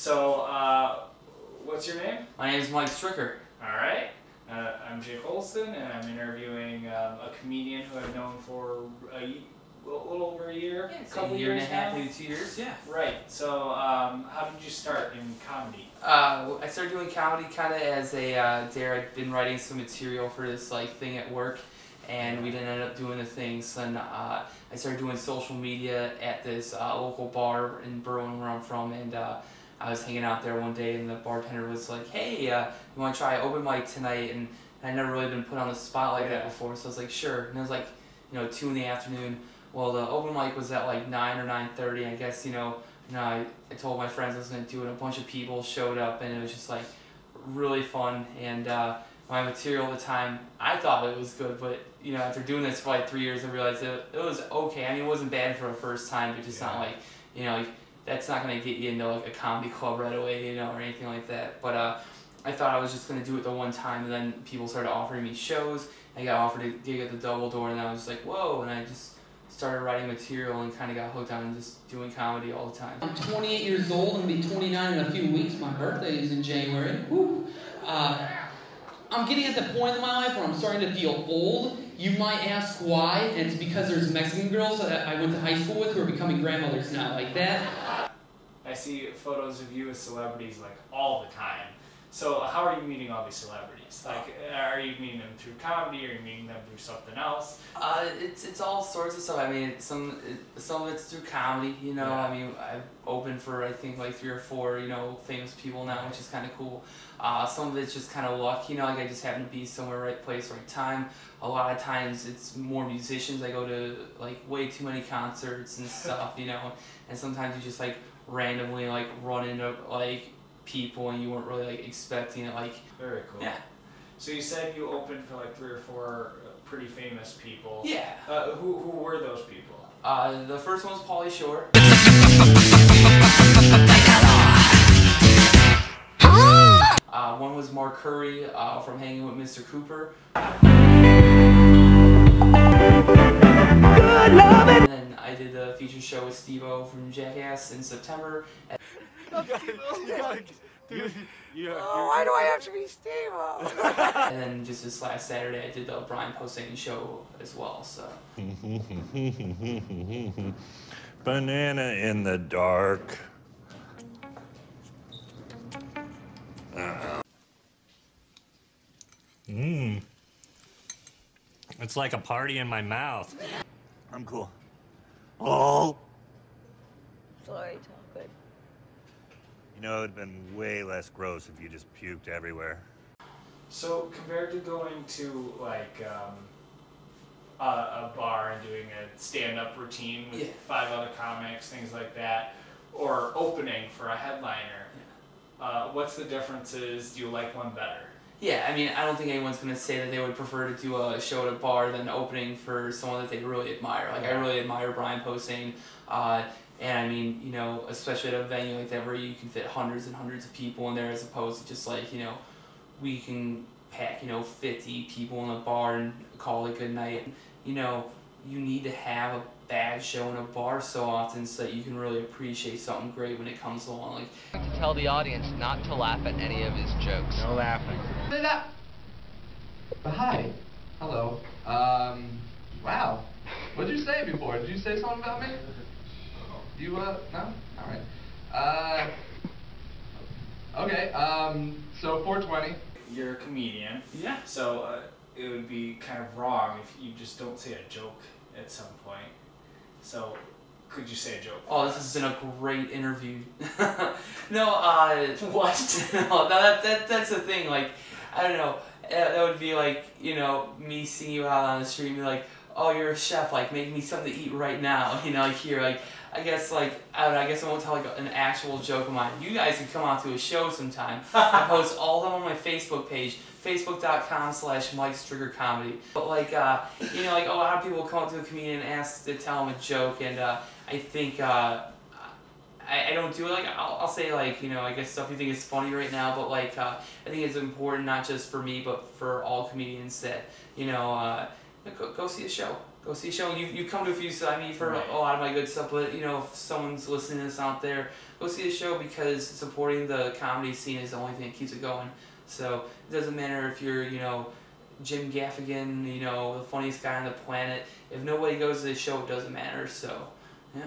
So, what's your name? My name is Mike Stricker. Alright. I'm Jake Olsen, and I'm interviewing a comedian who I've known for a little over a year. Yeah, a couple year and years a half, now. maybe 2 years, yeah. Right. So, how did you start in comedy? I started doing comedy kind of as a dare. I'd been writing some material for this thing at work, and we didn't end up doing the thing. So then I started doing social media at this local bar in Berwyn, where I'm from, and I was hanging out there one day, and the bartender was like, "Hey, you want to try open mic tonight?" And I'd never really been put on the spot like that before, so I was like, "Sure." And it was like, 2 in the afternoon. Well, the open mic was at like 9 or 9:30. I guess I told my friends I was going to do it. A bunch of people showed up, and it was just like really fun. And my material at the time, I thought it was good, but after doing this for like 3 years, I realized it was okay. I mean, it wasn't bad for a first time, but just not like that's not going to get you into like a comedy club right away, or anything like that. But I thought I was just going to do it the one time, and then people started offering me shows. I got offered a gig at the Double Door, and I was like, whoa, and I just started writing material and kind of got hooked on just doing comedy all the time. I'm 28 years old and be 29 in a few weeks. My birthday is in January. Woo. I'm getting at the point in my life where I'm starting to feel old. You might ask why, and it's because there's Mexican girls that I went to high school with who are becoming grandmothers now, like that. I see photos of you with celebrities like all the time. So how are you meeting all these celebrities? Like, are you meeting them through comedy, or are you meeting them through something else? It's all sorts of stuff. I mean, some of it's through comedy. Yeah. I mean, I've opened for I think like 3 or 4 famous people now, which is kind of cool. Some of it's just kind of luck. Like I just happen to be somewhere, right place, right time. A lot of times it's more musicians. I go to like way too many concerts and stuff. And sometimes you just like randomly like run into like people and you weren't really like expecting it. Like very cool. Yeah. So you said you opened for like 3 or 4 pretty famous people. Yeah. Who were those people? The first one was Pauly Shore. One was Mark Curry from Hangin with Mr. Cooper. And then I did a feature show with Steve-O from Jackass in September. Why do I have to be Steve-O? And then just this last Saturday I did the Brian Posehn show as well, so. Banana in the dark. It's like a party in my mouth. I'm cool. Oh! Sorry, chocolate. It would have been way less gross if you just puked everywhere. So compared to going to like a bar and doing a stand-up routine with 5 other comics, things like that, or opening for a headliner, what's the differences? Do you like one better? Yeah, I mean, I don't think anyone's going to say that they would prefer to do a show at a bar than opening for someone that they really admire. Like, I really admire Brian Posehn, and I mean, especially at a venue like that where you can fit hundreds and hundreds of people in there, as opposed to just like, we can pack, 50 people in a bar and call it a good night. You need to have a bad show in a bar so often so that you can really appreciate something great when it comes along. To tell the audience not to laugh at any of his jokes. No laughing. Hi. Hello. Wow. What did you say before? Did you say something about me? You, no? Alright. Okay, so 420. You're a comedian. Yeah. So it would be kind of wrong if you just don't say a joke at some point. So could you say a joke? Oh, this has been a great interview. No, what? No, that's the thing. Like, I don't know. That would be like, me seeing you out on the street and be like, oh, you're a chef, like, make me something to eat right now. Like here, like, I guess like, I don't know, I guess I won't tell like an actual joke of mine. You guys can come out to a show sometime. I post all of them on my Facebook page, facebook.com/Mike Stricker Comedy. But like, like a lot of people come up to a comedian and ask to tell them a joke, and I think, I don't do it. Like, I'll say like, I guess stuff you think is funny right now, but like, I think it's important not just for me, but for all comedians that, go see a show. Go see a show. You've come to a few, so I mean, for a lot of my good stuff, but if someone's listening to this out there, go go see the show because supporting the comedy scene is the only thing that keeps it going. So it doesn't matter if you're, you know, Jim Gaffigan, you know, the funniest guy on the planet. If nobody goes to the show, it doesn't matter. So, yeah.